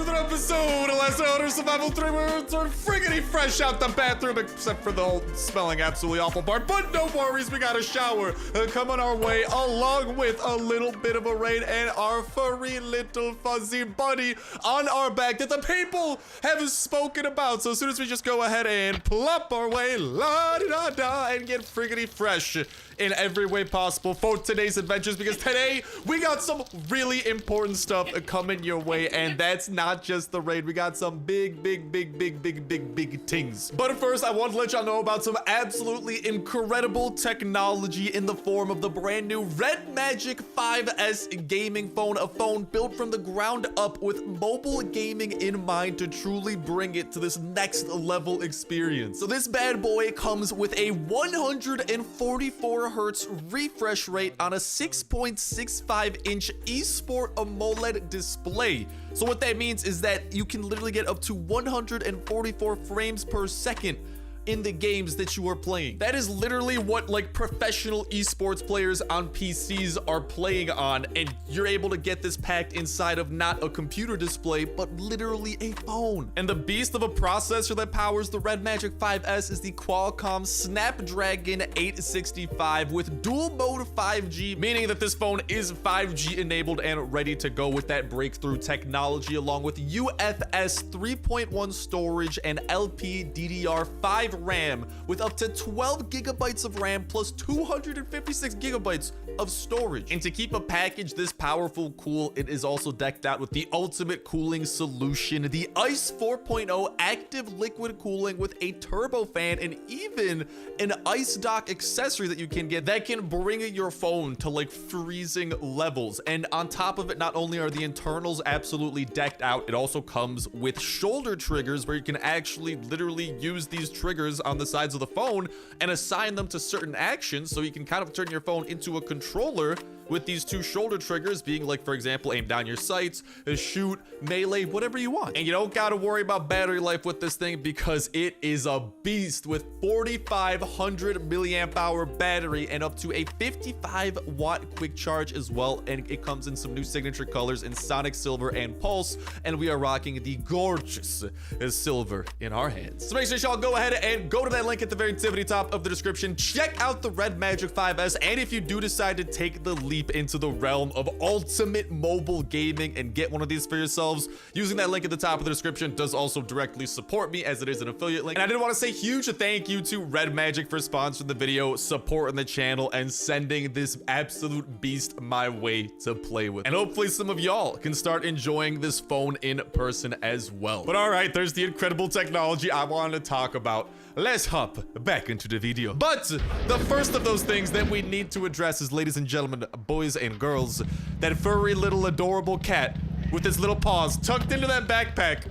another episode of Last Order Survival 3. We're friggity fresh out the bathroom, except for the whole smelling absolutely awful part. But no worries, we got a shower coming our way, along with a little bit of a rain and our furry little fuzzy buddy on our back that the people have spoken about. So as soon as we just go ahead and plop our way, la-di-da-da, and get friggity fresh in every way possible for today's adventures, because today we got some really important stuff coming your way, and that's not just the raid. We got some big things. But first, I want to let y'all know about some absolutely incredible technology in the form of the brand new Red Magic 5S gaming phone, a phone built from the ground up with mobile gaming in mind to truly bring it to this next level experience. So this bad boy comes with a 144 hertz refresh rate on a 6.65 inch Esport AMOLED display. So what that means is that you can literally get up to 144 frames per second in the games that you are playing. That is literally what like professional esports players on PCs are playing on, and you're able to get this packed inside of not a computer display, but literally a phone. And the beast of a processor that powers the Red Magic 5S is the Qualcomm Snapdragon 865 with dual mode 5G, meaning that this phone is 5G enabled and ready to go with that breakthrough technology, along with UFS 3.1 storage and LPDDR5 RAM with up to 12 gigabytes of RAM plus 256 gigabytes of storage. And to keep a package this powerful cool, it is also decked out with the ultimate cooling solution, the ICE 4.0 active liquid cooling with a turbo fan, and even an ice dock accessory that you can get that can bring your phone to like freezing levels. And on top of it, not only are the internals absolutely decked out, it also comes with shoulder triggers where you can actually literally use these triggers on the sides of the phone and assign them to certain actions, so you can kind of turn your phone into a controller with these two shoulder triggers being like, for example, aim down your sights, shoot, melee, whatever you want. And you don't gotta worry about battery life with this thing because it is a beast with 4,500 milliamp hour battery and up to a 55 watt quick charge as well. And it comes in some new signature colors in Sonic Silver and Pulse, and we are rocking the gorgeous silver in our hands. So make sure y'all go ahead and go to that link at the very tippity top of the description. Check out the Red Magic 5S, and if you do decide to take the leap into the realm of ultimate mobile gaming and get one of these for yourselves, using that link at the top of the description does also directly support me, as it is an affiliate link. And I did want to say huge thank you to Red Magic for sponsoring the video, supporting the channel, and sending this absolute beast my way to play with. And hopefully some of y'all can start enjoying this phone in person as well. But all right, there's the incredible technology I wanted to talk about. Let's hop back into the video. But the first of those things that we need to address is, ladies and gentlemen, boys and girls, that furry little adorable cat with his little paws tucked into that backpack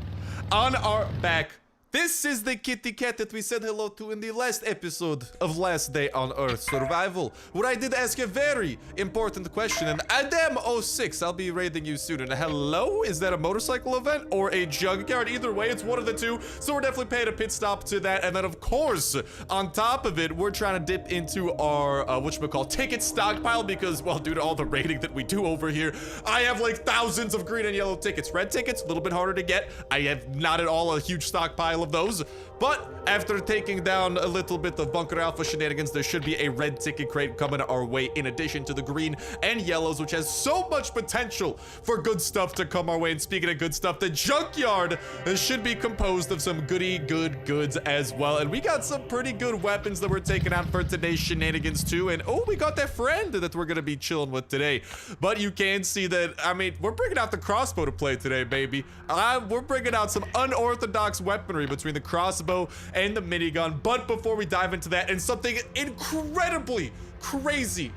on our back. This is the kitty cat that we said hello to in the last episode of Last Day on Earth Survival, where I did ask a very important question, and Adam06, I'll be raiding you soon. And hello, is that a motorcycle event or a junkyard? Either way, it's one of the two, so we're definitely paying a pit stop to that. And then of course, on top of it, we're trying to dip into our, whatchamacallit, ticket stockpile, because, well, due to all the raiding that we do over here, I have like thousands of green and yellow tickets. Red tickets, a little bit harder to get. I have not at all a huge stockpile of those, but after taking down a little bit of Bunker Alpha shenanigans, there should be a red ticket crate coming our way in addition to the green and yellows, which has so much potential for good stuff to come our way. And speaking of good stuff, the junkyard should be composed of some goods as well. And we got some pretty good weapons that we're taking out for today's shenanigans too. And oh, we got that friend that we're gonna be chilling with today. But you can see that, I mean, we're bringing out the crossbow to play today, baby. We're bringing out some unorthodox weaponry between the crossbow and the minigun. But before we dive into that, and something incredibly crazy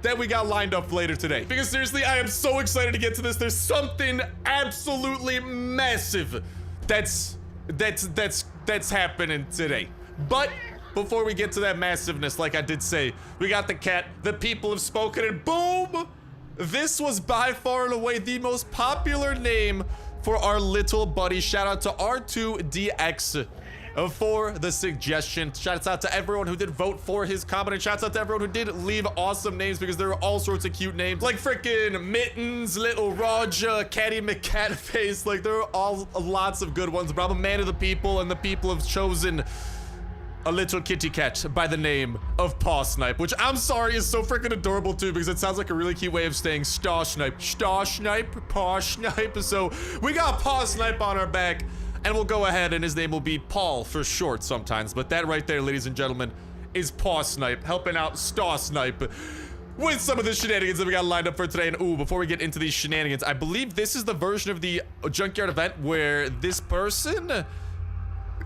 that we got lined up later today, because seriously, I am so excited to get to this. There's something absolutely massive that's happening today. But before we get to that massiveness, like I did say, we got the cat, the people have spoken, and boom, this was by far and away the most popular name for our little buddy. Shout out to R2DX for the suggestion. Shouts out to everyone who did vote for his comment, and shouts out to everyone who did leave awesome names, because there are all sorts of cute names like freaking Mittens, Little Roger, Catty McCatface. Like, there are all lots of good ones, but I'm a man of the people, and the people have chosen a little kitty cat by the name of Paw Snipe, which I'm sorry is so freaking adorable too, because it sounds like a really cute way of saying Starsnipe. Starsnipe, Paw Snipe. So we got Paw Snipe on our back, and we'll go ahead and his name will be Paul for short sometimes. But that right there, ladies and gentlemen, is Paw Snipe helping out Starsnipe with some of the shenanigans that we got lined up for today. And ooh, before we get into these shenanigans, I believe this is the version of the Junkyard event where this person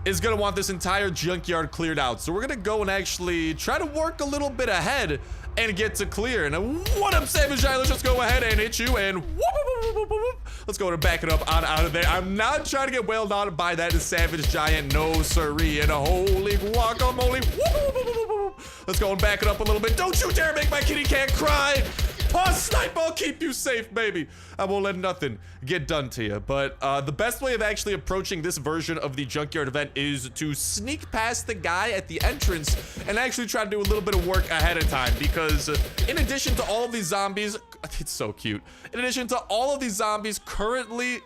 is gonna want this entire junkyard cleared out. So we're gonna go and actually try to work a little bit ahead and get to clear. And what up, Savage Giant? Let's just go ahead and hit you and whoop, whoop, whoop, whoop, whoop. Let's go and back it up on out of there. I'm not trying to get wailed on by that Savage Giant, no siree, and a holy guacamole. Whoop, whoop, whoop, whoop, whoop. Let's go and back it up a little bit. Don't you dare make my kitty cat cry. Paw Snipe, I'll keep you safe, baby. I won't let nothing get done to you. But the best way of actually approaching this version of the Junkyard event is to sneak past the guy at the entrance and actually try to do a little bit of work ahead of time, because in addition to all of these zombies, it's so cute. In addition to all of these zombies currently...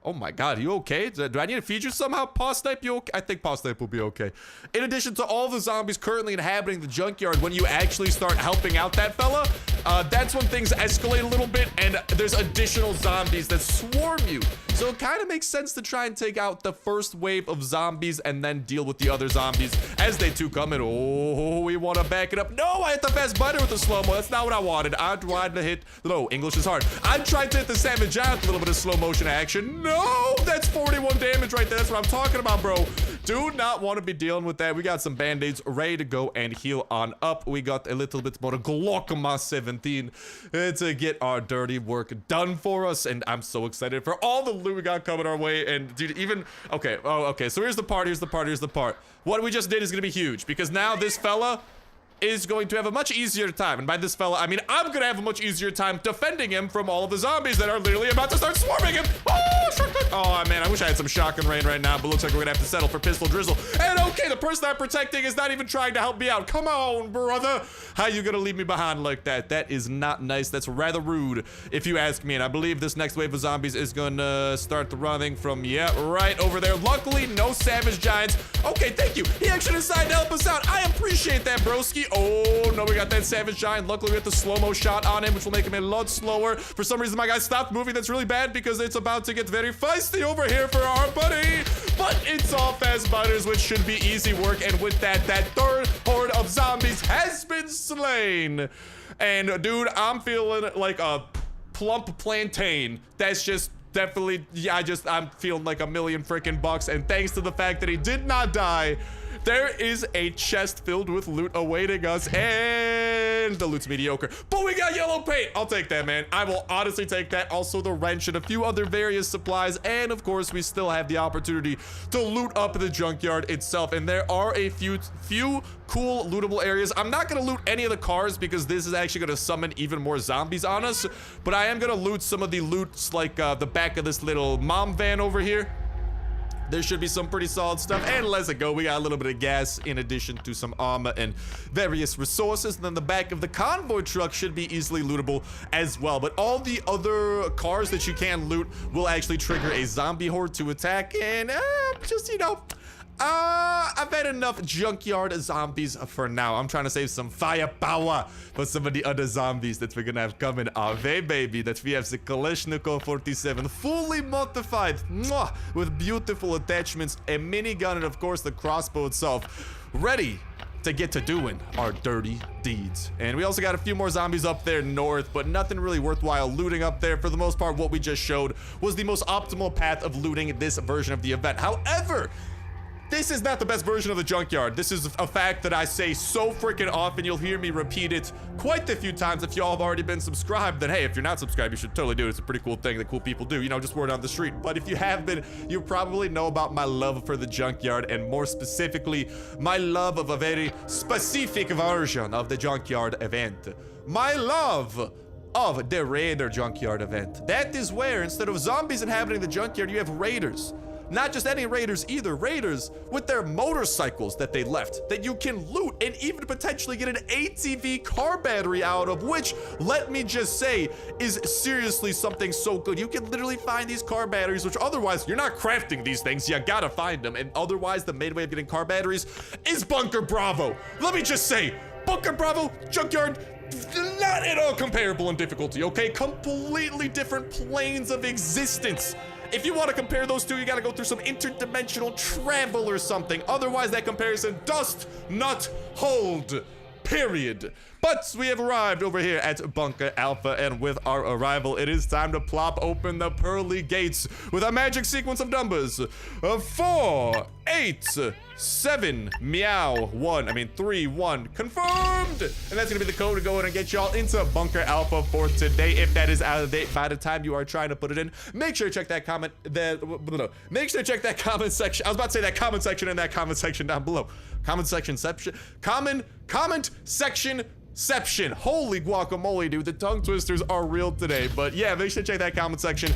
Oh my god, you okay? Do I need to feed you somehow, Paw Snipe? You okay? I think Paw Snipe will be okay. In addition to all the zombies currently inhabiting the junkyard, when you actually start helping out that fella, that's when things escalate a little bit, and there's additional zombies that swarm you. So it kind of makes sense to try and take out the first wave of zombies and then deal with the other zombies as they too come in. Oh, we want to back it up. No, I hit the fast button with the slow-mo. That's not what I wanted. I tried to hit... No, English is hard. I tried to hit the Savage Giant with a little bit of slow-motion action. No, that's 41 damage right there. That's what I'm talking about, bro. Do not want to be dealing with that. We got some band-aids ready to go and heal on up. We got a little bit more Glaucoma 17 to get our dirty work done for us, and I'm so excited for all the loot we got coming our way. And dude, even okay, so here's the part. What we just did is gonna be huge, because now this fella is going to have a much easier time, and by this fella I mean I'm gonna have a much easier time defending him from all of the zombies that are literally about to start swarming him. Oh man, I wish I had some shotgun rain right now, but looks like we're gonna have to settle for pistol drizzle. And okay, the person I'm protecting is not even trying to help me out. Come on, brother, how you gonna leave me behind like that? That is not nice. That's rather rude, if you ask me. And I believe this next wave of zombies is gonna start running from, yeah, right over there. Luckily, no Savage Giants. Okay, thank you. He actually decided to help us out. I appreciate that, broski. Oh no, we got that Savage Giant. Luckily, we got the slow-mo shot on him, which will make him a lot slower. For some reason, my guy stopped moving. That's really bad, because it's about to get very feisty over here for our buddy. But it's all fast butters, which should be easy work. And with that third horde of zombies has been slain. And dude, I'm feeling like a plump plantain. That's just definitely, yeah, I'm feeling like $1 million freaking bucks. And thanks to the fact that he did not die, there is a chest filled with loot awaiting us, and the loot's mediocre. But we got yellow paint. I'll take that, man. I will honestly take that. Also the wrench and a few other various supplies. And of course, we still have the opportunity to loot up the junkyard itself. And there are a few cool lootable areas. I'm not gonna loot any of the cars, because this is actually gonna summon even more zombies on us. But I am gonna loot some of the loots, like the back of this little mom van over here. There should be some pretty solid stuff. And let's go. We got a little bit of gas in addition to some armor and various resources. And then the back of the convoy truck should be easily lootable as well. But all the other cars that you can loot will actually trigger a zombie horde to attack. And just, you know, I've had enough junkyard zombies for now. I'm trying to save some firepower for some of the other zombies that we're gonna have coming our way, baby. That we have the Kalashnikov 47 fully modified, with beautiful attachments, a minigun, and of course the crossbow itself, ready to get to doing our dirty deeds. And we also got a few more zombies up there north, but nothing really worthwhile looting up there. For the most part, what we just showed was the most optimal path of looting this version of the event. However, this is not the best version of the junkyard. This is a fact that I say so freaking often. You'll hear me repeat it quite a few times. If y'all have already been subscribed, then hey, if you're not subscribed, you should totally do it. It's a pretty cool thing that cool people do, you know, just word on the street. But if you have been, you probably know about my love for the junkyard, and more specifically, my love of a very specific version of the junkyard event. My love of the Raider junkyard event. That is where, instead of zombies inhabiting the junkyard, you have raiders. Not just any raiders either, raiders with their motorcycles that they left that you can loot and even potentially get an ATV car battery out of, which, let me just say, is seriously something so good. You can literally find these car batteries, which otherwise you're not crafting these things, you gotta find them, and otherwise the main way of getting car batteries is Bunker Bravo. Let me just say, Bunker Bravo, Junkyard, not at all comparable in difficulty, okay? Completely different planes of existence. If you want to compare those two, you gotta go through some interdimensional travel or something. Otherwise, that comparison does not hold. Period. But we have arrived over here at Bunker Alpha, and with our arrival, it is time to plop open the pearly gates with a magic sequence of numbers. 4, 8, 7, meow, 3, 1, confirmed! And that's gonna be the code to go in and get y'all into Bunker Alpha for today. If that is out of date by the time you are trying to put it in, make sure to check that comment, make sure to check that comment section. I was about to say that comment section and that comment section down below. Comment section, comment section. Holy guacamole, dude. The tongue twisters are real today. But yeah, make sure to check that comment section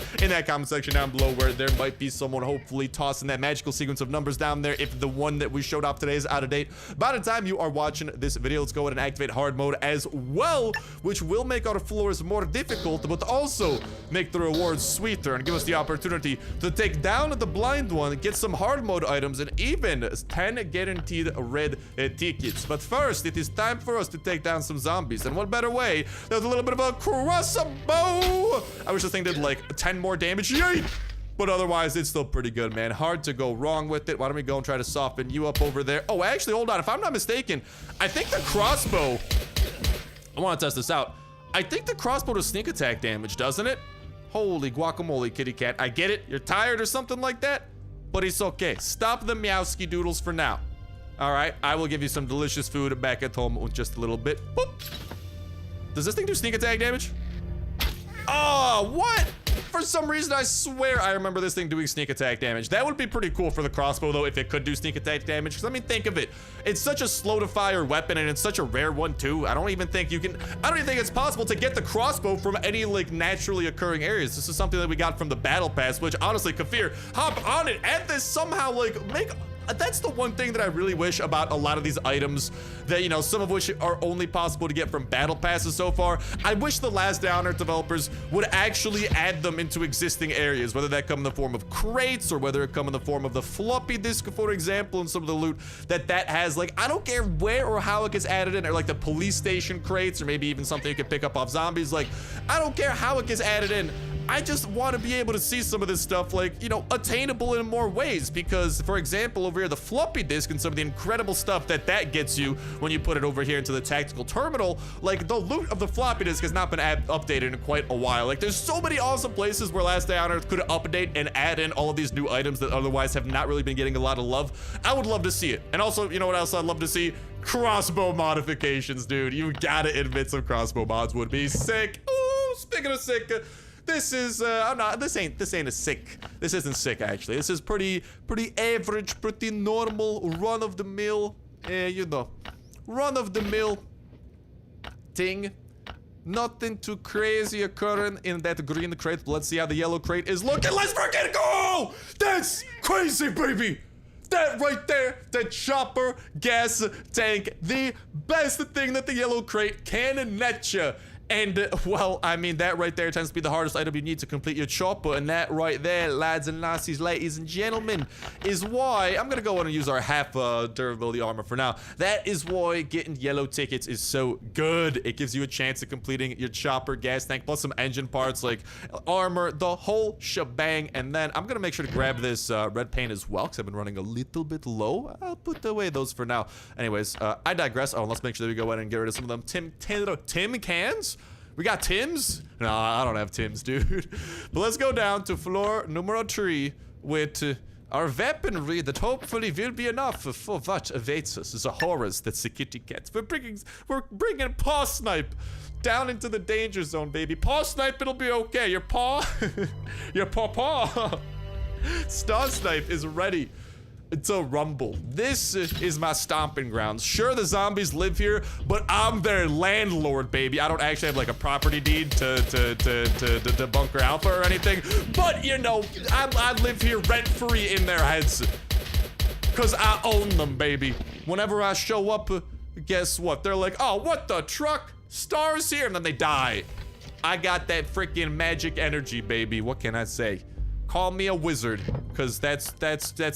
down below, where there might be someone hopefully tossing that magical sequence of numbers down there if the one that we showed off today is out of date. By the time you are watching this video, let's go ahead and activate hard mode as well, which will make our floors more difficult, but also make the rewards sweeter and give us the opportunity to take down the blind one, get some hard mode items, and even 10 guaranteed red tickets. But first, it is time for us to take down some zombies, and what better way than with a little bit of a crossbow. I wish this thing did like 10 more damage. Yay! But otherwise, it's still pretty good, man. Hard to go wrong with it. Why don't we go and try to soften you up over there? Oh, actually, hold on. If I'm not mistaken, I think the crossbow, I want to test this out. I think the crossbow does sneak attack damage, doesn't it? Holy guacamole, kitty cat. I get it. You're tired or something like that, but it's okay. Stop the meowski doodles for now. All right, I will give you some delicious food back at home with just a little bit. Boop. Does this thing do sneak attack damage? Oh, what? For some reason, I swear I remember this thing doing sneak attack damage. That would be pretty cool for the crossbow, though, if it could do sneak attack damage. Because, I mean, think of it. It's such a slow-to-fire weapon, and it's such a rare one, too. I don't even think it's possible to get the crossbow from any, like, naturally occurring areas. This is something that we got from the Battle Pass, which, honestly, Kafir, hop on it. Add this somehow, like, that's the one thing that I really wish about a lot of these items that, you know, some of which are only possible to get from battle passes so far. I wish the Last Downer developers would actually add them into existing areas, whether that come in the form of crates or whether it come in the form of the floppy disk, for example, and some of the loot that has. Like, I don't care where or how it gets added in, or like the police station crates, or maybe even something you can pick up off zombies. Like, I don't care how it gets added in. I just want to be able to see some of this stuff, like, you know, attainable in more ways, because, for example, over here, the floppy disk and some of the incredible stuff that gets you when you put it over here into the tactical terminal, like, the loot of the floppy disk has not been updated in quite a while. Like, there's so many awesome places where Last Day on Earth could update and add in all of these new items that otherwise have not really been getting a lot of love. I would love to see it. And also, you know what else I'd love to see? Crossbow modifications, dude. You gotta admit some crossbow mods would be sick. Ooh, speaking of sick, this is, this ain't a sick. This isn't sick, actually. This is pretty average, pretty normal, run-of-the-mill, you know, run-of-the-mill thing. Nothing too crazy occurring in that green crate. Let's see how the yellow crate is looking. Let's freaking go! That's crazy, baby! That right there, the chopper gas tank, the best thing that the yellow crate can net you. And, well, I mean, that right there tends to be the hardest item you need to complete your chopper. And that right there, lads and lassies, ladies and gentlemen, is why I'm going to go on and use our half durability armor for now. That is why getting yellow tickets is so good. It gives you a chance of completing your chopper, gas tank, plus some engine parts like armor, the whole shebang. And then I'm going to make sure to grab this red paint as well, because I've been running a little bit low. I'll put away those for now. Anyways, I digress. Oh, let's make sure that we go ahead and get rid of some of them Tim cans. We got Tims? No, I don't have Tims, dude. But let's go down to floor numero 3 with our weaponry that hopefully will be enough for what awaits us. The horrors that's the kitty cats. We're bringing Paw Snipe down into the danger zone, baby. Paw Snipe, it'll be okay. Your paw, your paw. Starsnipe is ready. to rumble. This is my stomping grounds. Sure, the zombies live here, but I'm their landlord, baby. I don't actually have like a property deed to Bunker Alpha or anything, but you know, I live here rent-free in their heads, cause I own them, baby. Whenever I show up, guess what? They're like, oh, what the truck? Stars here, and then they die. I got that freaking magic energy, baby. What can I say? Call me a wizard, cause that's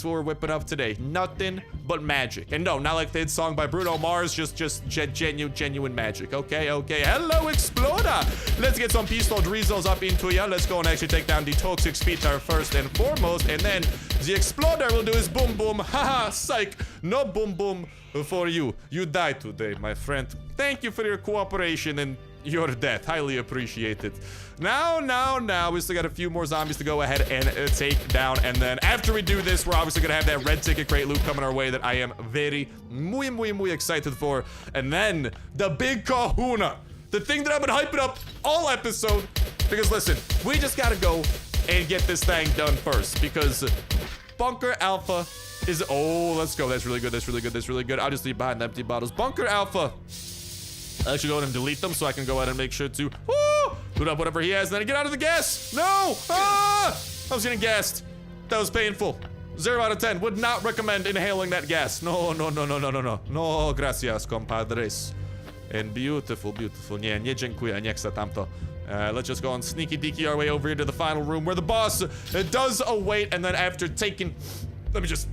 what we're whipping up today. Nothing but magic. And no, not like the hit song by Bruno Mars, just genuine magic. Okay. Hello, Explorer. Let's get some pistol drizzles up into ya. Let's go and actually take down the toxic speeder first and foremost, and then the Exploder will do his boom boom. Haha, psych. No boom boom for you. You die today, my friend. Thank you for your cooperation and your death. Highly appreciated. Now, we still got a few more zombies to go ahead and take down. And then after we do this, we're obviously gonna have that red ticket crate loot coming our way that I am very, muy excited for. And then the Big Kahlua, the thing that I've been hyping up all episode. Because listen, we just gotta go and get this thing done first. Because Bunker Alpha is, oh, let's go. That's really good. I'll just leave behind the empty bottles. Bunker Alpha. I'll actually go ahead and delete them so I can go ahead and make sure to loot up whatever he has and then get out of the gas. No! I was getting gassed. That was painful. 0 out of 10. Would not recommend inhaling that gas. No. No, gracias, compadres. And beautiful. Nie dziękuję, nie chcę tamto. Let's just go on sneaky deaky our way over here to the final room where the boss does await, and then after taking... Let me just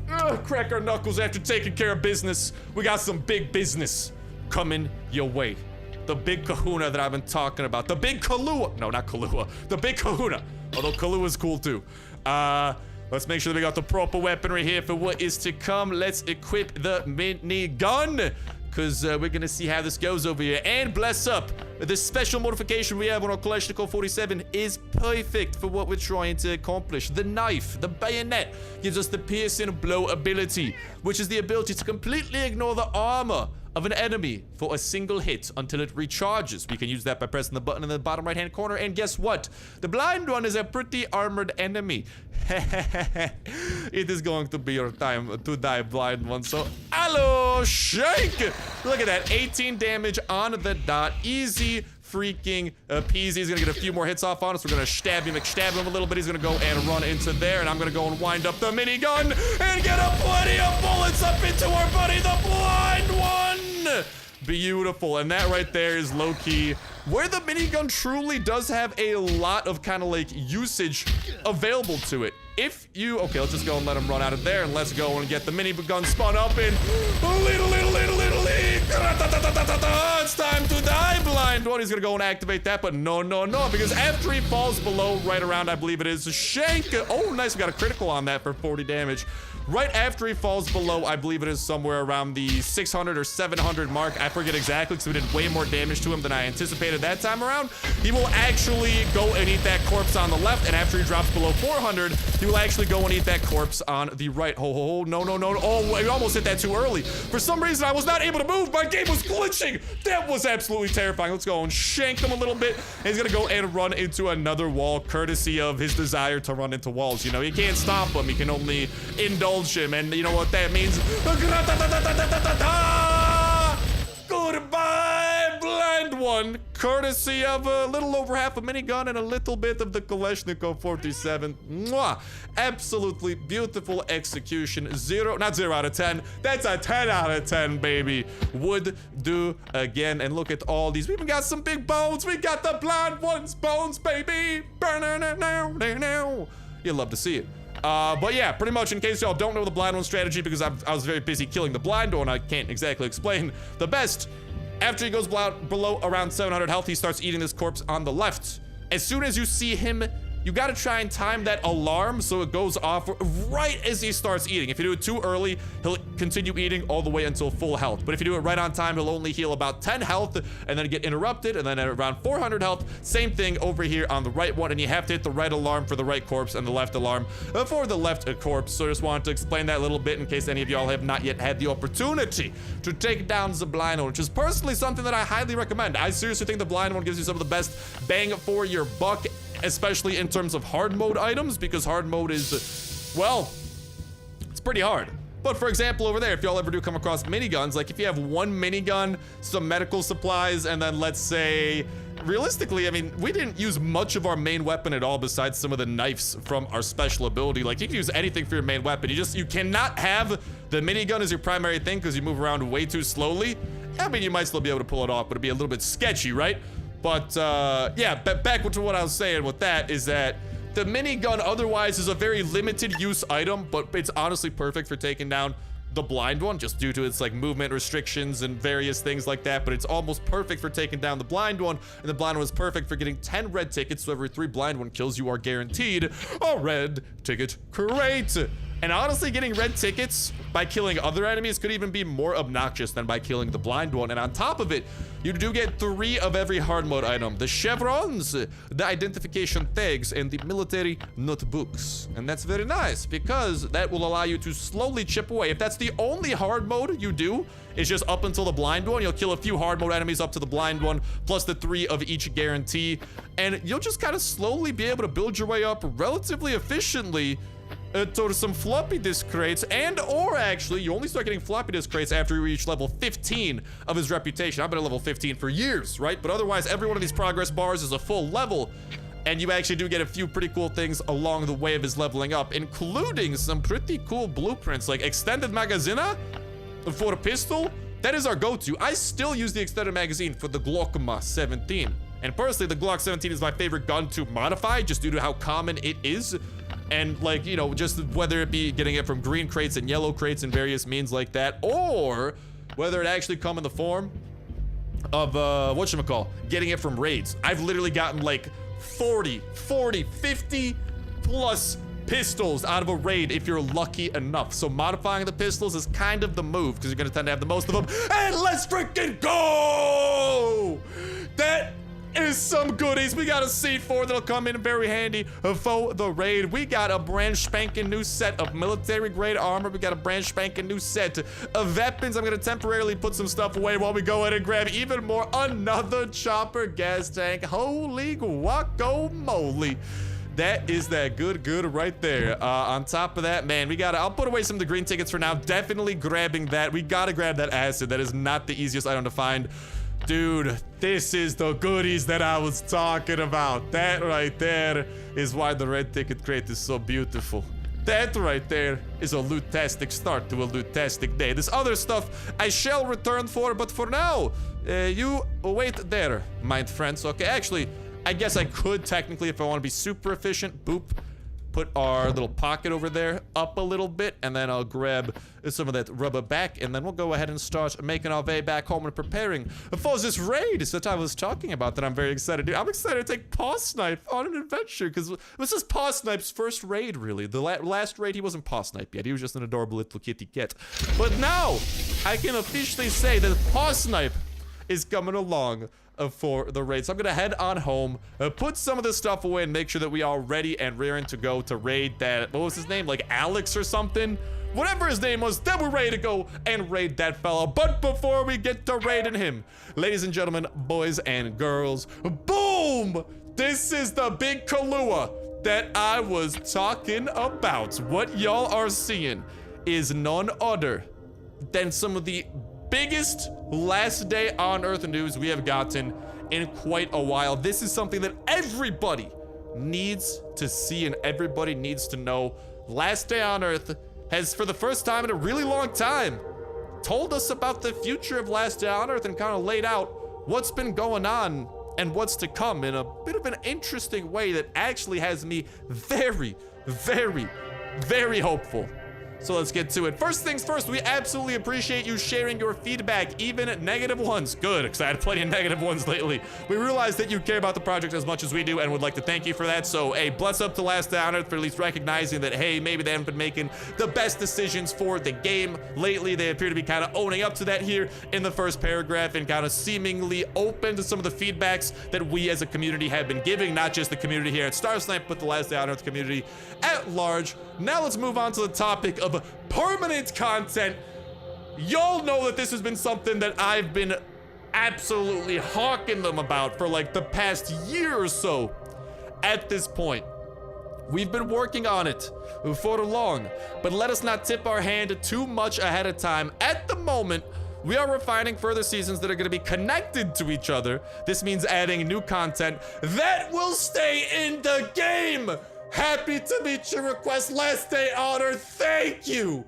crack our knuckles. After taking care of business, we got some big business coming your way. The Big Kahlua that I've been talking about. The Big Kahlua. No, not Kahlua. The Big Kahlua. Although Kahlua is cool too. Let's make sure that we got the proper weaponry here for what is to come. Let's equip the mini gun, because we're gonna see how this goes over here. And bless up, the special modification we have on our Kalashnikov 47 is perfect for what we're trying to accomplish. The knife, the bayonet, gives us the piercing blow ability, which is the ability to completely ignore the armor of an enemy for a single hit until it recharges. We can use that by pressing the button in the bottom right hand corner, and guess what? The blind one is a pretty armored enemy. It is going to be your time to die, blind one. So, hello, shake! Look at that, 18 damage on the dot. Easy freaking peasy. He's gonna get a few more hits off on us. We're gonna stab him a little bit. He's gonna go and run into there, and I'm gonna go and wind up the minigun and get a plenty of bullets up into our buddy, the blind one. Beautiful. And that right there is low-key where the minigun truly does have a lot of kind of like usage available to it. If you, okay, let's just go and let him run out of there, and let's go and get the minigun spun up in it's time to die, blind one. He's gonna go and activate that, but no, because after he falls below, right around, I believe it is, shank. Oh, nice, we got a critical on that for 40 damage. Right after he falls below, I believe it is somewhere around the 600 or 700 mark. I forget exactly, because we did way more damage to him than I anticipated that time around. He will actually go and eat that corpse on the left, and after he drops below 400, he will actually go and eat that corpse on the right. Oh, no. Oh, I almost hit that too early. For some reason, I was not able to move. My game was glitching. That was absolutely terrifying. Let's go and shank him a little bit. And he's gonna go and run into another wall, courtesy of his desire to run into walls. You know, you can't stop him. You can only indulge him. And you know what that means? Goodbye, blind one. Courtesy of a little over half a minigun and a little bit of the Kalashnikov 47. Mwah. Absolutely beautiful execution. Not 0 out of 10. That's a 10 out of 10, baby. Would do again. And look at all these. We even got some big bones. We got the blind one's bones, baby. You'll love to see it. But yeah, pretty much in case y'all don't know the blind one strategy, because I was very busy killing the blind one, I can't exactly explain the best. After he goes below around 700 health, he starts eating this corpse on the left. As soon as you see him, you gotta try and time that alarm so it goes off right as he starts eating. If you do it too early, he'll continue eating all the way until full health. But if you do it right on time, he'll only heal about 10 health and then get interrupted. And then at around 400 health, same thing over here on the right one. And you have to hit the right alarm for the right corpse and the left alarm for the left corpse. So I just wanted to explain that a little bit in case any of y'all have not yet had the opportunity to take down the blind one, which is personally something that I highly recommend. I seriously think the blind one gives you some of the best bang for your buck, especially in terms of hard mode items, because hard mode is, well, it's pretty hard. But for example, over there, if y'all ever do come across miniguns, like if you have one minigun, some medical supplies, and then let's say, realistically, I mean, we didn't use much of our main weapon at all besides some of the knives from our special ability. Like, you can use anything for your main weapon. You cannot have the minigun as your primary thing because you move around way too slowly. I mean, you might still be able to pull it off, but it'd be a little bit sketchy, right? But, yeah, back to what I was saying with that is that the minigun otherwise is a very limited use item, but it's honestly perfect for taking down the blind one, just due to its like movement restrictions and various things like that. But it's almost perfect for taking down the blind one, and the blind one is perfect for getting 10 red tickets. So every 3 blind one kills, you are guaranteed a red ticket crate. And honestly, getting red tickets by killing other enemies could even be more obnoxious than by killing the blind one. And on top of it, you do get 3 of every hard mode item: the chevrons, the identification tags, and the military notebooks. And that's very nice because that will allow you to slowly chip away. If that's the only hard mode you do, it's just up until the blind one, you'll kill a few hard mode enemies up to the blind one, plus the 3 of each guarantee. And you'll just kind of slowly be able to build your way up relatively efficiently to some floppy disk crates, and or actually you only start getting floppy disk crates after you reach level 15 of his reputation. I've been at level 15 for years, right? But otherwise, every one of these progress bars is a full level, and you actually do get a few pretty cool things along the way of his leveling up, including some pretty cool blueprints, like extended magazina for a pistol. That is our go-to. I still use the extended magazine for the Glock 17. And personally, the Glock 17 is my favorite gun to modify, just due to how common it is. And like, you know, just whether it be getting it from green crates and yellow crates and various means like that, or whether it actually come in the form of, getting it from raids. I've literally gotten like 40, 50 plus pistols out of a raid if you're lucky enough. So modifying the pistols is kind of the move because you're going to tend to have the most of them. And let's freaking go! That is some goodies. We got a C4 that'll come in very handy for the raid. We got a brand spanking new set of military grade armor. We got a brand spanking new set of weapons. I'm gonna temporarily put some stuff away while we go ahead and grab even more. Another chopper gas tank. Holy guacamole. That is that good right there. On top of that, man, I'll put away some of the green tickets for now. Definitely grabbing that. We gotta grab that acid. That is not the easiest item to find. Dude, this is the goodies that I was talking about. That right there is why the red ticket crate is so beautiful. That right there is a loot-tastic start to a loot-tastic day. This other stuff I shall return for, but for now, you wait there, my friends. Okay, actually, I guess I could technically, if I want to be super efficient, boop, put our little pocket over there up a little bit, and then I'll grab some of that rubber back, and then we'll go ahead and start making our way back home and preparing for this raid that I was talking about that I'm very excited to do. I'm excited to take Paw Snipe on an adventure, because this is Paw Snipe's first raid, really. The last raid, he wasn't Paw Snipe yet. He was just an adorable little kitty cat. But now, I can officially say that Paw Snipe is coming along for the raid. So I'm gonna head on home, put some of this stuff away, and make sure that we are ready and rearing to go to raid that, what was his name, like Alex or something, whatever his name was. Then we're ready to go and raid that fella. But before we get to raiding him, ladies and gentlemen, boys and girls, boom, this is the Big Kahlua that I was talking about. What y'all are seeing is none other than some of the biggest last day on Earth news we have gotten in quite a while. This is something that everybody needs to see and everybody needs to know. Last day on Earth has, for the first time in a really long time, told us about the future of Last Day on Earth and kind of laid out what's been going on and what's to come in a bit of an interesting way that actually has me very, very, very hopeful. So let's get to it. First things first, we absolutely appreciate you sharing your feedback, even negative ones. Good, because I had plenty of negative ones lately. We realize that you care about the project as much as we do and would like to thank you for that. So, hey, bless up to Last Day on Earth for at least recognizing that, hey, maybe they haven't been making the best decisions for the game lately. They appear to be kind of owning up to that here in the first paragraph and kind of seemingly open to some of the feedbacks that we as a community have been giving, not just the community here at Starsnipe, but the Last Day on Earth community at large. Now let's move on to the topic of permanent content. Y'all know that this has been something that I've been absolutely hawking them about for like the past year or so at this point. We've been working on it for long, but let us not tip our hand too much ahead of time. At the moment, we are refining further seasons that are going to be connected to each other. This means adding new content that will stay in the game. Happy to meet your request. Last day honor. Thank you.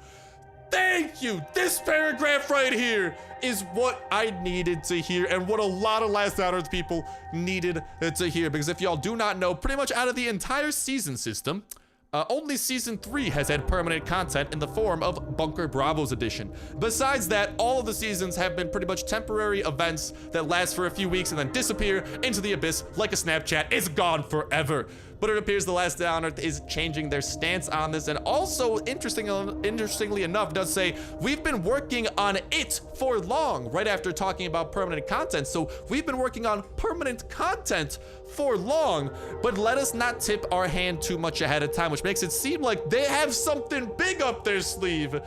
Thank you. This paragraph right here is what I needed to hear and what a lot of Last Hours people needed to hear. Because if y'all do not know, pretty much out of the entire season system, only Season 3 has had permanent content in the form of Bunker Bravo's edition. Besides that, all of the seasons have been pretty much temporary events that last for a few weeks and then disappear into the abyss like a Snapchat. It's gone forever. But it appears the Last Day on Earth is changing their stance on this, and also, interestingly enough, does say, we've been working on it for long, right after talking about permanent content. So we've been working on permanent content for long, but let us not tip our hand too much ahead of time, which makes it seem like they have something big up their sleeve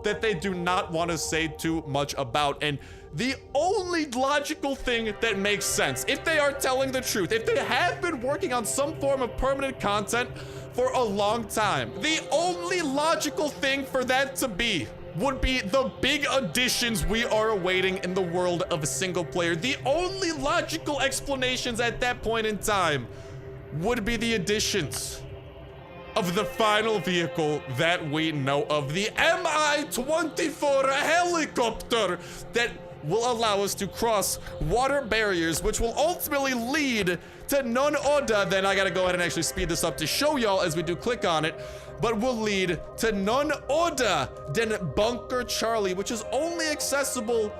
that they do not want to say too much about. And the only logical thing that makes sense, if they are telling the truth, if they have been working on some form of permanent content for a long time, the only logical thing for that to be would be the big additions we are awaiting in the world of a single player. The only logical explanations at that point in time would be the additions of the final vehicle that we know of, the MI-24 helicopter that will allow us to cross water barriers, which will ultimately lead to none other than, I gotta go ahead and actually speed this up to show y'all as we do click on it, but will lead to none other than Bunker Charlie, which is only accessible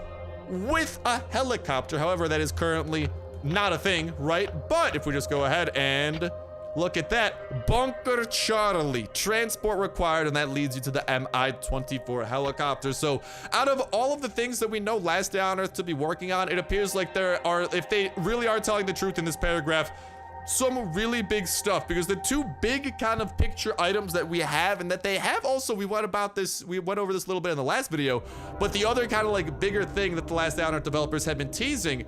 with a helicopter. However, that is currently not a thing, right? But if we just go ahead and look at that, Bunker Charlie, transport required, and that leads you to the MI-24 helicopter. So out of all of the things that we know Last Day on Earth to be working on, it appears like there are, if they really are telling the truth in this paragraph, some really big stuff, because the two big kind of picture items that we have, and that they have also, we went over this a little bit in the last video, but the other kind of like bigger thing that the Last Day on Earth developers have been teasing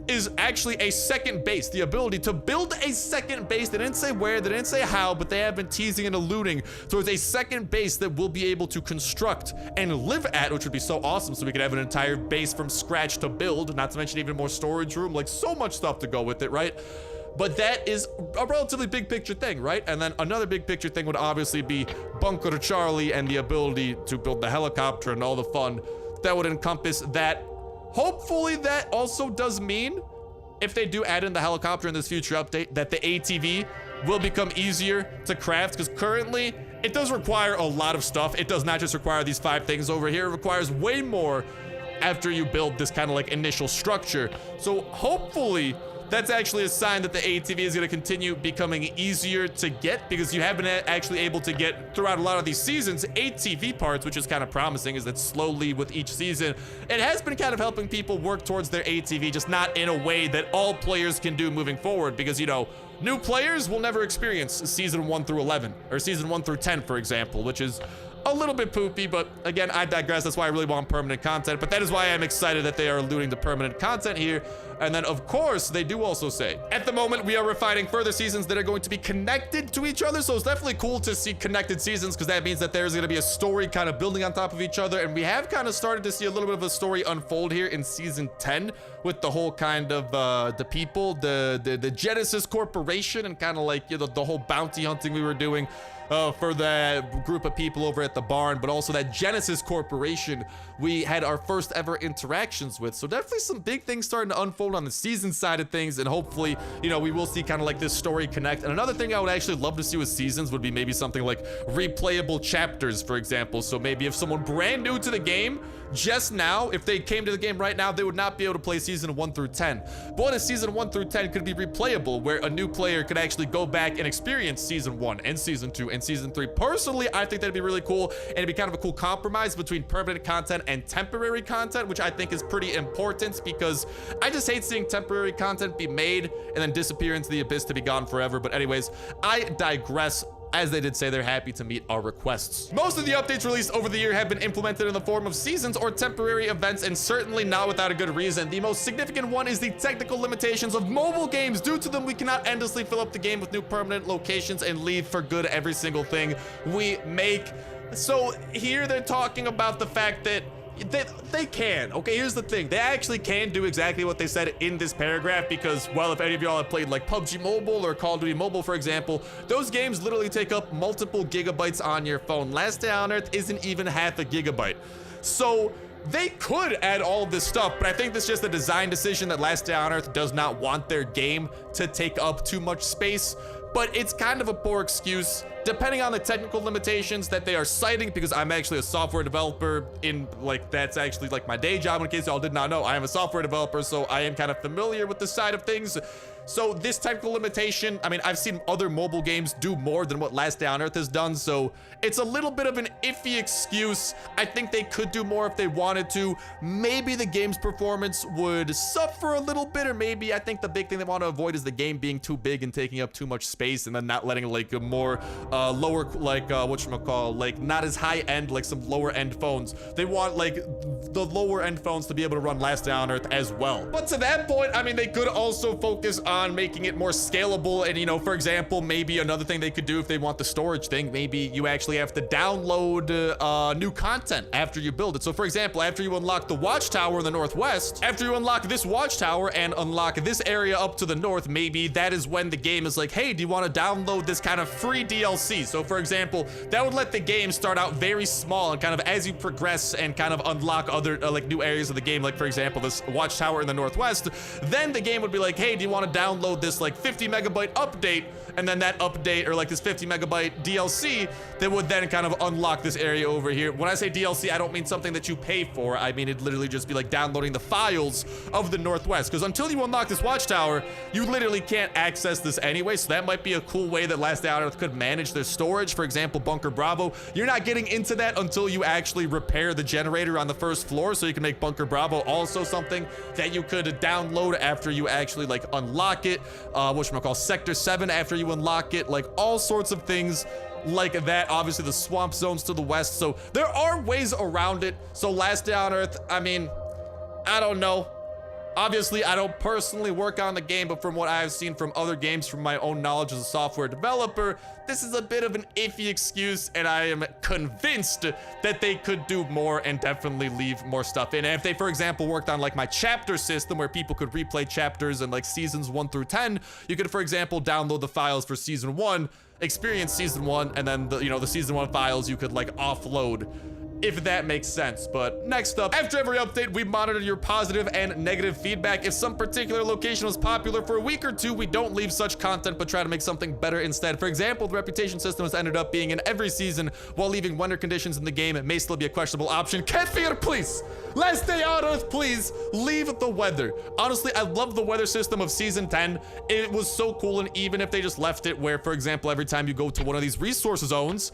is actually a second base, the ability to build a second base. They didn't say where, they didn't say how, but they have been teasing and alluding towards a second base that we'll be able to construct and live at, which would be so awesome. So we could have an entire base from scratch to build, not to mention even more storage room, like so much stuff to go with it, right? But that is a relatively big picture thing, right? And then another big picture thing would obviously be Bunker Charlie and the ability to build the helicopter and all the fun that would encompass that. Hopefully that also does mean, if they do add in the helicopter in this future update, that the ATV will become easier to craft, because currently it does require a lot of stuff. It does not just require these 5 things over here. It requires way more after you build this kind of like initial structure. So hopefully that's actually a sign that the ATV is going to continue becoming easier to get, because you have been actually able to get, throughout a lot of these seasons, ATV parts, which is kind of promising, is that slowly with each season, it has been kind of helping people work towards their ATV, just not in a way that all players can do moving forward, because, you know, new players will never experience season 1 through 11, or season 1 through 10, for example, which is a little bit poopy, but again, I digress. That's why I really want permanent content, but that is why I'm excited that they are alluding to permanent content here. And then, of course, they do also say, at the moment, we are refining further seasons that are going to be connected to each other. So it's definitely cool to see connected seasons, because that means that there's going to be a story kind of building on top of each other. And we have kind of started to see a little bit of a story unfold here in season 10 with the whole kind of the people, the Genesis Corporation, and kind of like, you know, the whole bounty hunting we were doing for that group of people over at the barn, but also that Genesis Corporation we had our first ever interactions with. So definitely some big things starting to unfold on the season side of things, and hopefully, you know, we will see kind of like this story connect. And another thing I would actually love to see with seasons would be maybe something like replayable chapters, for example. So maybe if someone brand new to the game just now, if they came to the game right now, they would not be able to play season 1 through 10. But what if season 1 through 10 could be replayable, where a new player could actually go back and experience season 1 and season 2 and season 3? Personally, I think that'd be really cool, and it'd be kind of a cool compromise between permanent content and temporary content, which I think is pretty important, because I just hate seeing temporary content be made and then disappear into the abyss to be gone forever. But anyways, I digress. as they did say they're happy to meet our requests. Most of the updates released over the year have been implemented in the form of seasons or temporary events, and certainly not without a good reason. The most significant one is the technical limitations of mobile games. Due to them, we cannot endlessly fill up the game with new permanent locations and leave for good every single thing we make. So here they're talking about the fact that they can. Okay, here's the thing. They actually can do exactly what they said in this paragraph because, well, if any of y'all have played like PUBG Mobile or Call of Duty Mobile, for example, those games literally take up multiple gigabytes on your phone. Last Day on Earth isn't even half a gigabyte. So they could add all of this stuff, but I think this is just a design decision that Last Day on Earth does not want their game to take up too much space. But it's kind of a poor excuse, depending on the technical limitations that they are citing, because I'm actually a software developer that's actually like my day job. In case y'all did not know, I am a software developer, so I am kind of familiar with this side of things. So this technical limitation, I mean, I've seen other mobile games do more than what Last Day on Earth has done, so it's a little bit of an iffy excuse. I think they could do more if they wanted to. Maybe the game's performance would suffer a little bit, or maybe I think the big thing they want to avoid is the game being too big and taking up too much space, and then not letting like a more lower, like whatchamacall, like not as high end, like some lower end phones. They want like the lower end phones to be able to run Last Day on Earth as well. But to that point, I mean, they could also focus on making it more scalable. And, you know, for example, maybe another thing they could do if they want the storage thing, maybe you actually have to download new content after you build it. So for example, after you unlock the watchtower in the northwest, after you unlock this watchtower and unlock this area up to the north, maybe that is when the game is like, hey, do you want to download this kind of free DLC? So for example, that would let the game start out very small, and kind of as you progress and kind of unlock other like new areas of the game, like for example, this watchtower in the northwest, then the game would be like, hey, do you want to download this like 50 megabyte update? And then that update, or like this 50 megabyte DLC, that would then kind of unlock this area over here. When I say DLC, I don't mean something that you pay for. I mean, it'd literally just be like downloading the files of the northwest, because until you unlock this watchtower, you literally can't access this anyway. So that might be a cool way that Last Day on Earth could manage their storage. For example, Bunker Bravo, you're not getting into that until you actually repair the generator on the first floor, so you can make Bunker Bravo also something that you could download after you actually like unlock it. Whatchamacall, Sector 7 after you unlock it, like all sorts of things like that. Obviously the swamp zones to the west, so there are ways around it. So Last Day on Earth, I mean, I don't know. Obviously, I don't personally work on the game, but from what I've seen from other games, from my own knowledge as a software developer, this is a bit of an iffy excuse, and I am convinced that they could do more and definitely leave more stuff in. And if they, for example, worked on like my chapter system where people could replay chapters and like seasons 1 through 10, you could, for example, download the files for season 1, experience season 1, and then the season 1 files you could like offload, if that makes sense. But next up, after every update, we monitor your positive and negative feedback. If some particular location was popular for a week or two, we don't leave such content, but try to make something better instead. For example, the reputation system has ended up being in every season, while leaving winter conditions in the game. It may still be a questionable option. Kefir, please! Last Day on Earth, please leave the weather. Honestly, I love the weather system of season 10. It was so cool, and even if they just left it where, for example, every time you go to one of these resource zones,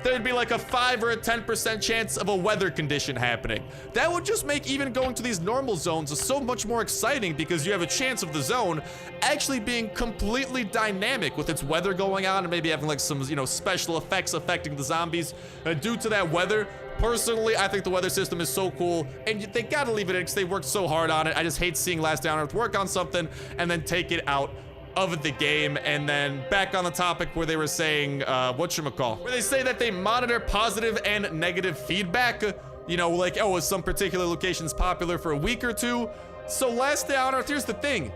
there'd be like a 5 or a 10% chance of a weather condition happening. That would just make even going to these normal zones so much more exciting, because you have a chance of the zone actually being completely dynamic with its weather going on, and maybe having like some, special effects affecting the zombies due to that weather. Personally, I think the weather system is so cool, and they gotta leave it in because they worked so hard on it. I just hate seeing Last Day on Earth work on something and then take it out of the game. And then back on the topic where they were saying, where they say that they monitor positive and negative feedback, like, oh, is some particular locations popular for a week or two? So Last Day on Earth, here's the thing.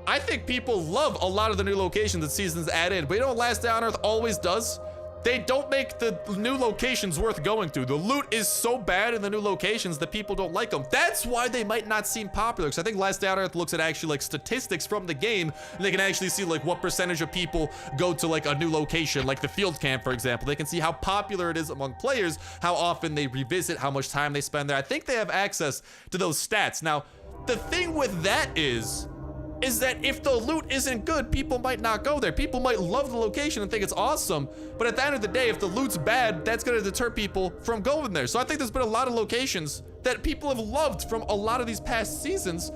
I think people love a lot of the new locations that seasons add in, but you know what Last Day on Earth always does? They don't make the new locations worth going to. The loot is so bad in the new locations that people don't like them. That's why they might not seem popular, because I think Last Day on Earth looks at actually like statistics from the game, and they can actually see like what percentage of people go to like a new location, like the field camp, for example. They can see how popular it is among players, how often they revisit, how much time they spend there. I think they have access to those stats. Now, the thing with that is that if the loot isn't good, people might not go there. People might love the location and think it's awesome, but at the end of the day, if the loot's bad, that's gonna deter people from going there. So I think there's been a lot of locations that people have loved from a lot of these past seasons,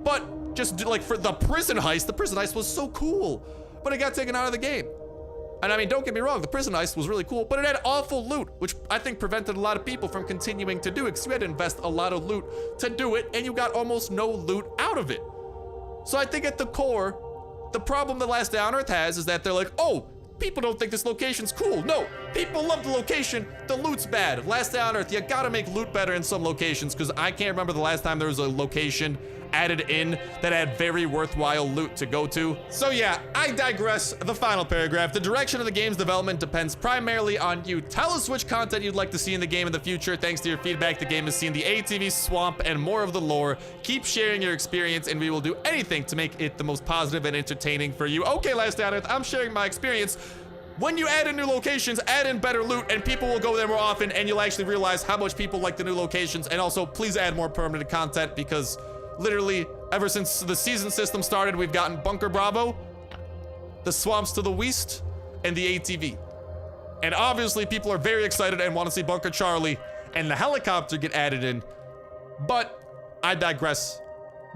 but just like for the prison heist was so cool, but it got taken out of the game. And I mean, don't get me wrong, the prison heist was really cool, but it had awful loot, which I think prevented a lot of people from continuing to do it, because you had to invest a lot of loot to do it, and you got almost no loot out of it. So I think at the core, the problem that Last Day on Earth has is that they're like, oh, people don't think this location's cool. No, people love the location, the loot's bad. Last Day on Earth, you gotta make loot better in some locations, because I can't remember the last time there was a location added in that had very worthwhile loot to go to. So yeah, I digress. The final paragraph. The direction of the game's development depends primarily on you. Tell us which content you'd like to see in the game in the future. Thanks to your feedback, the game has seen the ATV swamp and more of the lore. Keep sharing your experience and we will do anything to make it the most positive and entertaining for you. Okay, Last Day on Earth, I'm sharing my experience. When you add in new locations, add in better loot, and people will go there more often, and you'll actually realize how much people like the new locations. And also, please add more permanent content, because literally, ever since the season system started, we've gotten Bunker Bravo, the swamps to the west, and the ATV. And obviously, people are very excited and want to see Bunker Charlie and the helicopter get added in. But I digress.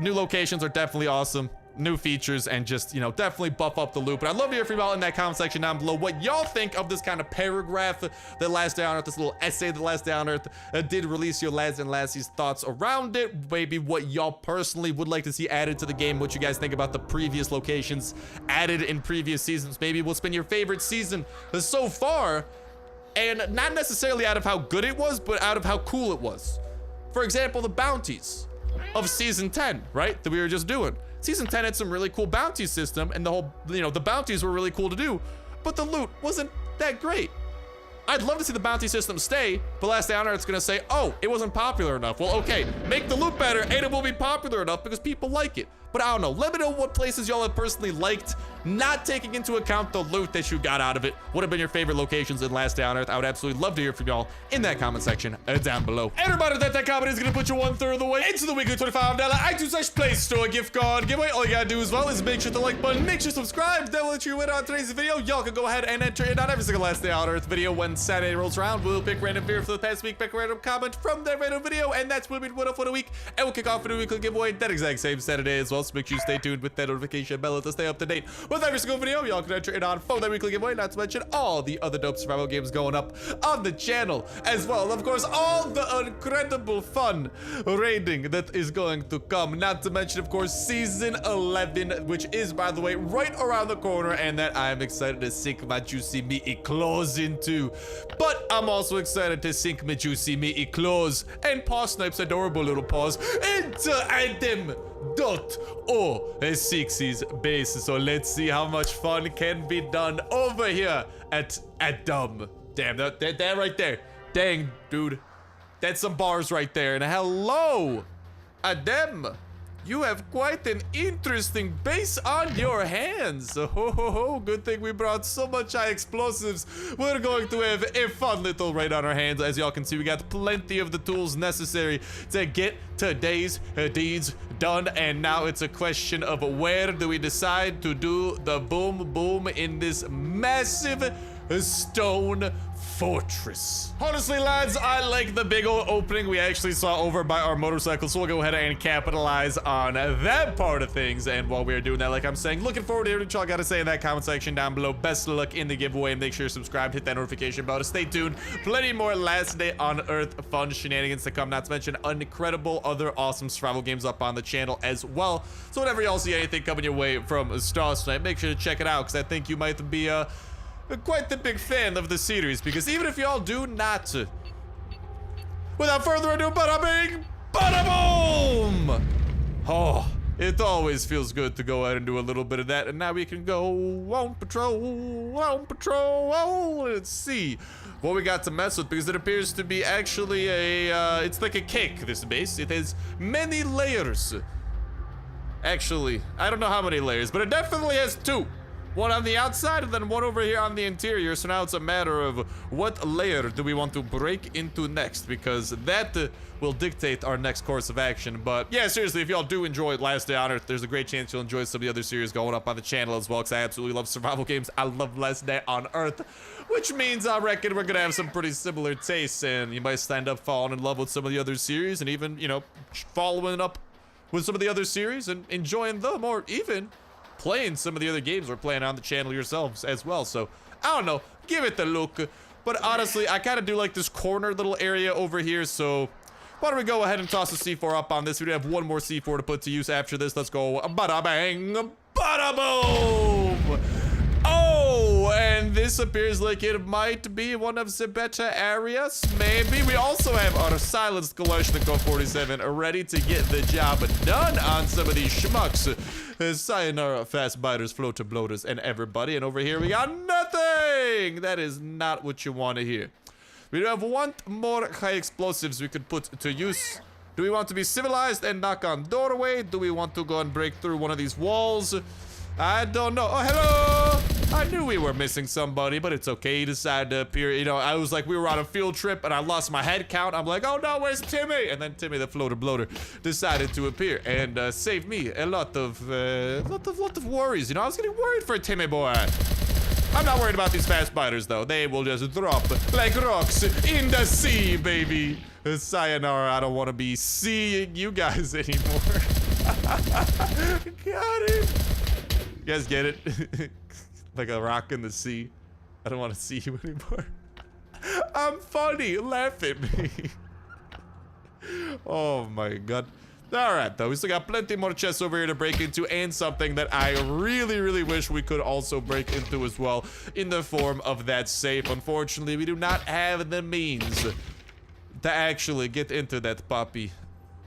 New locations are definitely awesome. New features, and just, you know, definitely buff up the loop. But I'd love to hear from y'all in that comment section down below what y'all think of this kind of paragraph that Last Day on Earth, this little essay that Last Day on Earth did release. Your lads and lassies' thoughts around it, maybe what y'all personally would like to see added to the game, what you guys think about the previous locations added in previous seasons, maybe what's been your favorite season so far, and not necessarily out of how good it was, but out of how cool it was. For example, the bounties of season 10, right, that we were just doing. Season 10 had some really cool bounty system, and the whole, you know, the bounties were really cool to do, but the loot wasn't that great. I'd love to see the bounty system stay, but Last Day on Earth's gonna say, oh, it wasn't popular enough. Well, okay, make the loot better, and it will be popular enough because people like it. But I don't know, let me know what places y'all have personally liked, not taking into account the loot that you got out of it. What have been your favorite locations in Last Day on Earth? I would absolutely love to hear from y'all in that comment section down below. And remember that comment is gonna put you 1/3 of the way into the weekly $25 iTunes/Play Store gift card giveaway. All you gotta do as well is make sure to like button, make sure to subscribe. That will let you win on today's video. Y'all can go ahead and enter in on every single Last Day on Earth video. When Saturday rolls around, we'll pick random video for the past week, pick a random comment from that random video, and that's what we win for the week. And we'll kick off a new weekly giveaway that exact same Saturday as well. So make sure you stay tuned with that notification bell to stay up to date with every single video. Y'all can enter it on for that weekly giveaway, not to mention all the other dope survival games going up on the channel as well. And of course, all the incredible fun raiding that is going to come, not to mention, of course, season 11, which is, by the way, right around the corner, and that I'm excited to sink my juicy meaty claws into. But I'm also excited to sink my juicy meaty claws and Paw Snipe's adorable little paws into Adam.O6's base. So let's see how much fun can be done over here at Adam. Damn, that right there. Dang, dude. That's some bars right there. And hello, Adam. You have quite an interesting base on your hands. Oh, good thing we brought so much high explosives. We're going to have a fun little raid on our hands. As y'all can see, we got plenty of the tools necessary to get today's deeds done. And now it's a question of where do we decide to do the boom boom in this massive stone fortress. Honestly, lads, I like the big old opening we actually saw over by our motorcycle, so we'll go ahead and capitalize on that part of things. And while we're doing that, like I'm saying, looking forward to hearing what y'all gotta say in that comment section down below. Best of luck in the giveaway, and make sure you're subscribed, hit that notification bell to stay tuned. Plenty more Last Day on Earth fun shenanigans to come, not to mention incredible other awesome survival games up on the channel as well. So whenever y'all see anything coming your way from Starsnipe, make sure to check it out, because I think you might be quite the big fan of the series, because even if y'all do not, without further ado, bada bing, bada boom! Oh, it always feels good to go ahead and do a little bit of that, and now we can go on patrol. Let's see what we got to mess with, because it appears to be actually it's like a cake, this base. It has many layers. Actually, I don't know how many layers, but it definitely has two. One on the outside and then one over here on the interior. So now it's a matter of what layer do we want to break into next, because that will dictate our next course of action. But yeah, seriously, if y'all do enjoy Last Day on Earth, there's a great chance you'll enjoy some of the other series going up on the channel as well, because I absolutely love survival games. I love Last Day on Earth, which means I reckon we're gonna have some pretty similar tastes, and you might stand up falling in love with some of the other series, and even, you know, following up with some of the other series and enjoying them, or even playing some of the other games we're playing on the channel yourselves as well. So I don't know. Give it the look. But honestly, I kind of do like this corner little area over here, so why don't we go ahead and toss a C4 up on this? We do have one more C4 to put to use after this. Let's go. Bada bang, bada boom. Oh, and this appears like it might be one of the better areas. Maybe. We also have our silenced Kalashnikov 47 ready to get the job done on some of these schmucks. Sayonara, fast biters, floater bloaters, and everybody. And over here we got nothing. That is not what you want to hear. We do have one more high explosives we could put to use. Do we want to be civilized and knock on doorway? Do we want to go and break through one of these walls? I don't know. Oh, hello! I knew we were missing somebody, but it's okay. He decided to appear. You know, I was like, we were on a field trip and I lost my head count. I'm like, oh no, where's Timmy? And then Timmy, the floater bloater, decided to appear and save me a lot of worries. You know, I was getting worried for Timmy boy. I'm not worried about these fast biters though. They will just drop like rocks in the sea, baby. Sayonara, I don't want to be seeing you guys anymore. Got it. You guys get it? Like a rock in the sea. I don't want to see you anymore. I'm funny. Laugh at me. Oh my god. Alright though, we still got plenty more chests over here to break into, and something that I really wish we could also break into as well, in the form of that safe. Unfortunately, we do not have the means to actually get into that puppy.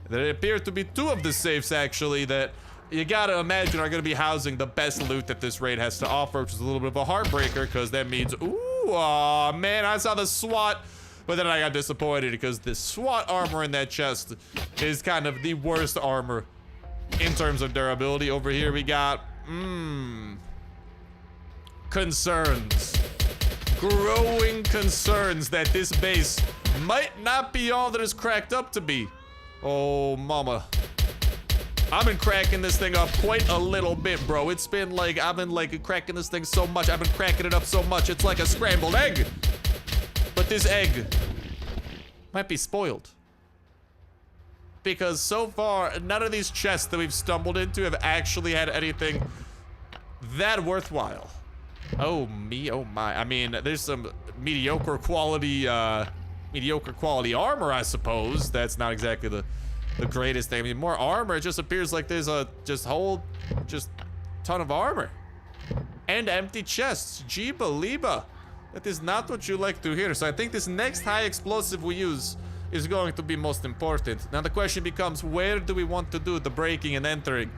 There appear to be two of the safes actually that you gotta imagine are gonna be housing the best loot that this raid has to offer, which is a little bit of a heartbreaker, because that means, ooh, aw, man, I saw the SWAT, but then I got disappointed because the SWAT armor in that chest is kind of the worst armor in terms of durability. Over here we got, concerns. Growing concerns that this base might not be all that it's cracked up to be. Oh, mama. I've been cracking this thing up quite a little bit, bro. It's been like, I've been like cracking this thing so much. I've been cracking it up so much. It's like a scrambled egg. But this egg might be spoiled. Because so far, none of these chests that we've stumbled into have actually had anything that worthwhile. Oh me, oh my. I mean, there's some mediocre quality armor, I suppose. That's not exactly the greatest thing. I mean, more armor, it just appears like there's a whole ton of armor. And empty chests. Gee, Belieba. That is not what you like to hear. So I think this next high explosive we use is going to be most important. Now the question becomes, where do we want to do the breaking and entering?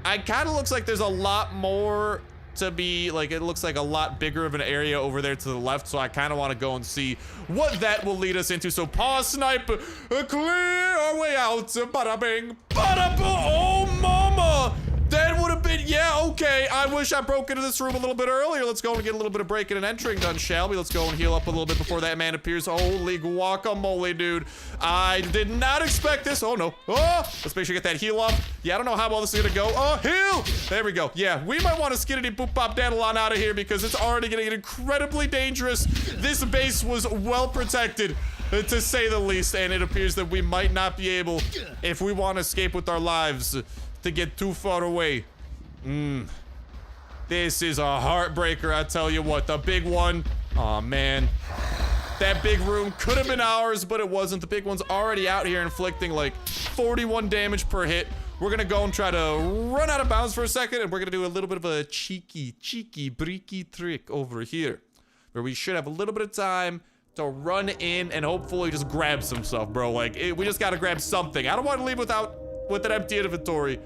It kind of looks like there's a lot more to be, like, it looks like a lot bigger of an area over there to the left, so I kind of want to go and see what that will lead us into. So Paw Snipe, clear our way out. Bada bing, bada boom. Oh mama, that would have been, yeah, okay. I wish I broke into this room a little bit earlier. Let's go and get a little bit of breaking and entering done, shall we? Let's go and heal up a little bit before that man appears. Holy guacamole, dude. I did not expect this. Oh no. Oh, let's make sure we get that heal up. Yeah, I don't know how well this is gonna go. Oh, heal. There we go. Yeah, we might want to skiddity boop pop daddle on out of here because it's already getting incredibly dangerous. This base was well protected, to say the least, and it appears that we might not be able, if we want to escape with our lives, to get too far away. This is a heartbreaker, I tell you what. The big one, oh man, that big room could have been ours, but it wasn't. The big one's already out here inflicting like 41 damage per hit. We're gonna go and try to run out of bounds for a second, and we're gonna do a little bit of a cheeky breaky trick over here, where we should have a little bit of time to run in and hopefully just grab some stuff, bro. Like, we just gotta grab something. I don't want to leave with an empty inventory,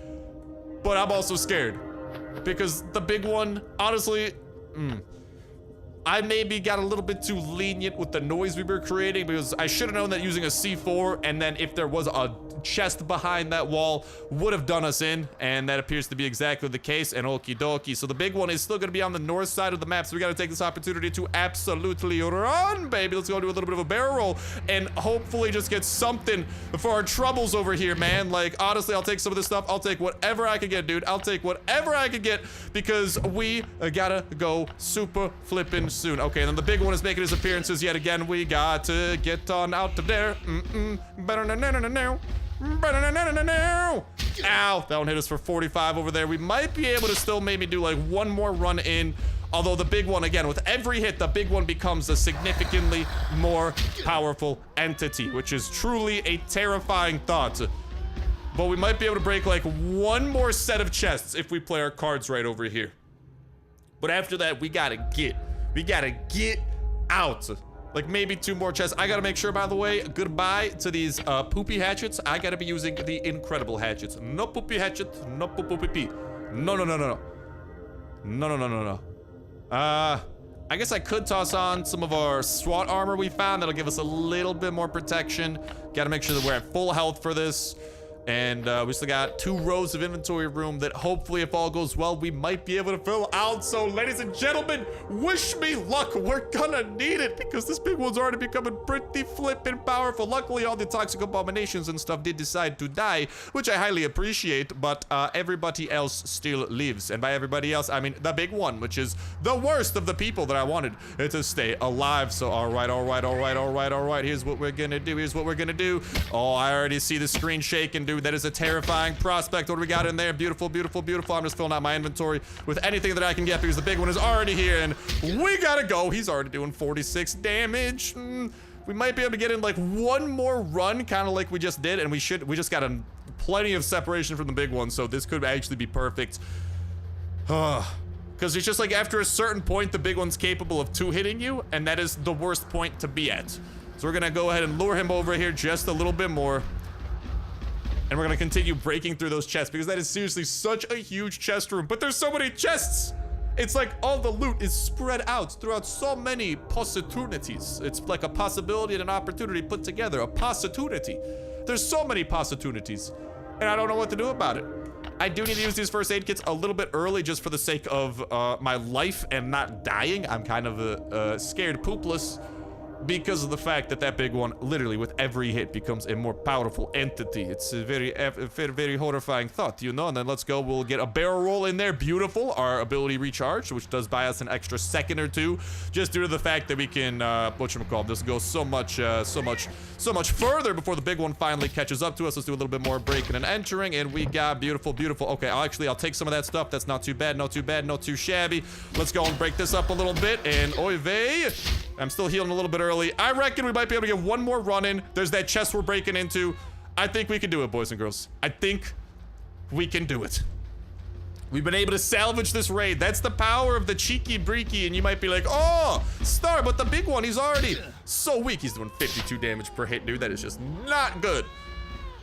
but I'm also scared because the big one, honestly, I maybe got a little bit too lenient with the noise we were creating, because I should have known that using a C4 and then if there was a chest behind that wall would have done us in, and that appears to be exactly the case. And okie dokie, so the big one is still going to be on the north side of the map, so we got to take this opportunity to absolutely run, baby. Let's go do a little bit of a barrel roll and hopefully just get something for our troubles over here, man. Like, honestly, I'll take some of this stuff. I'll take whatever I can get, dude. I'll take whatever I can get, because we gotta go super flippin' soon. Okay, and then the big one is making his appearances yet again. We got to get on out of there. Ow, that one hit us for 45 over there. We might be able to still maybe do like one more run in Although the big one, again, with every hit, the big one becomes a significantly more powerful entity, which is truly a terrifying thought. But we might be able to break like one more set of chests if we play our cards right over here. But after that, we gotta get out. Like maybe 2 more chests. I gotta make sure, by the way, goodbye to these poopy hatchets. I gotta be using the incredible hatchets. No poopy hatchet, no poopy. No. I guess I could toss on some of our SWAT armor we found. That'll give us a little bit more protection. Gotta make sure that we're at full health for this. And we still got 2 rows of inventory room that hopefully, if all goes well, we might be able to fill out. So, ladies and gentlemen, wish me luck. We're gonna need it because this big one's already becoming pretty flippin' powerful. Luckily, all the toxic abominations and stuff did decide to die, which I highly appreciate, but everybody else still lives. And by everybody else, I mean the big one, which is the worst of the people that I wanted to stay alive. So, all right. Here's what we're gonna do. Oh, I already see the screen shaking, dude. That is a terrifying prospect. What do we got in there? Beautiful. I'm just filling out my inventory with anything that I can get because the big one is already here and we gotta go. He's already doing 46 damage. We might be able to get in like one more run, kind of like we just did, and we just got plenty of separation from the big one, so this could actually be perfect. Because it's just like after a certain point, the big one's capable of 2-hitting you, and that is the worst point to be at. So we're gonna go ahead and lure him over here just a little bit more. And we're gonna continue breaking through those chests because that is seriously such a huge chest room. But there's so many chests. It's like all the loot is spread out throughout so many possibilities. It's like a possibility and an opportunity put together. A possibility. There's so many possibilities. And I don't know what to do about it. I do need to use these first aid kits a little bit early just for the sake of my life and not dying. I'm kind of scared poopless. Because of the fact that that big one, literally with every hit, becomes a more powerful entity. It's a very horrifying thought, you know? And then let's go, we'll get a barrel roll in there. Beautiful. Our ability recharge, which does buy us an extra second or 2, just due to the fact that we can, just go so much further before the big one finally catches up to us. Let's do a little bit more breaking and entering, and we got beautiful. Okay, I'll take some of that stuff. That's not too bad, not too shabby. Let's go and break this up a little bit, and oy vey. I'm still healing a little bit early. I reckon we might be able to get one more run in. There's that chest we're breaking into. I think we can do it, boys and girls. I think we can do it. We've been able to salvage this raid. That's the power of the cheeky breaky. And you might be like, oh, Star, but the big one, he's already so weak. He's doing 52 damage per hit, dude. That is just not good.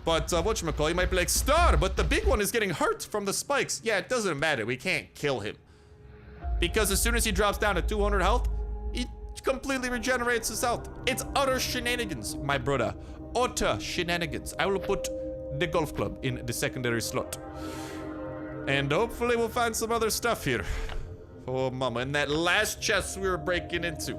But whatchamacallit, you might be like, Star, but the big one is getting hurt from the spikes. Yeah, it doesn't matter. We can't kill him. Because as soon as he drops down to 200 health, he completely regenerates his health. It's utter shenanigans, my brother. Utter shenanigans. I will put the golf club in the secondary slot. And hopefully we'll find some other stuff here. Oh, mama. And that last chest we were breaking into.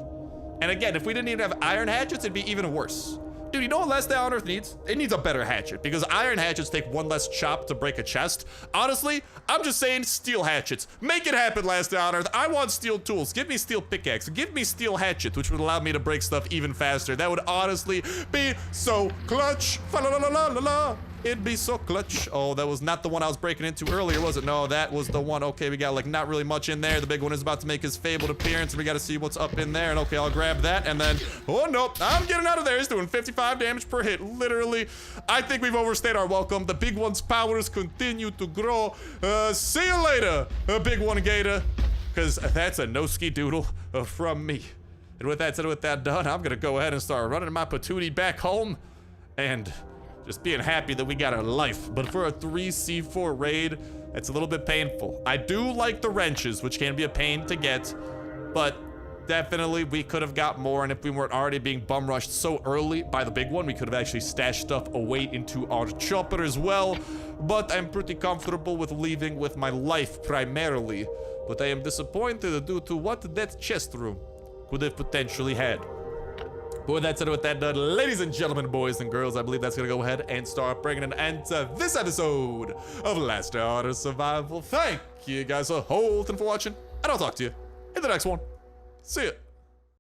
And again, if we didn't even have iron hatchets, it'd be even worse. Dude, you know what Last Day on Earth needs? It needs a better hatchet, because iron hatchets take one less chop to break a chest. Honestly, I'm just saying steel hatchets. Make it happen, Last Day on Earth. I want steel tools. Give me steel pickaxe. Give me steel hatchet, which would allow me to break stuff even faster. That would honestly be so clutch. Fa la la la la la. It'd be so clutch. Oh, that was not the one I was breaking into earlier, was it? No, that was the one. Okay, we got like not really much in there. The big one is about to make his fabled appearance, and we got to see what's up in there. And okay, I'll grab that, and then, oh no, I'm getting out of there. He's doing 55 damage per hit. Literally, I think we've overstayed our welcome. The big one's powers continue to grow. See you later, big one gator, because that's a no-ski doodle from me. And with that said, with that done, I'm gonna go ahead and start running my patootie back home, and just being happy that we got our life. But for a 3C4 raid, it's a little bit painful. I do like the wrenches, which can be a pain to get, but definitely we could have got more. And if we weren't already being bum rushed so early by the big one, we could have actually stashed stuff away into our chopper as well. But I'm pretty comfortable with leaving with my life primarily. But I am disappointed due to what that chest room could have potentially had. But with that said, with that done, ladies and gentlemen, boys and girls, I believe that's gonna go ahead and start bringing an end to this episode of Last Day on Earth Survival. Thank you guys a whole ton for watching, and I'll talk to you in the next one. See ya.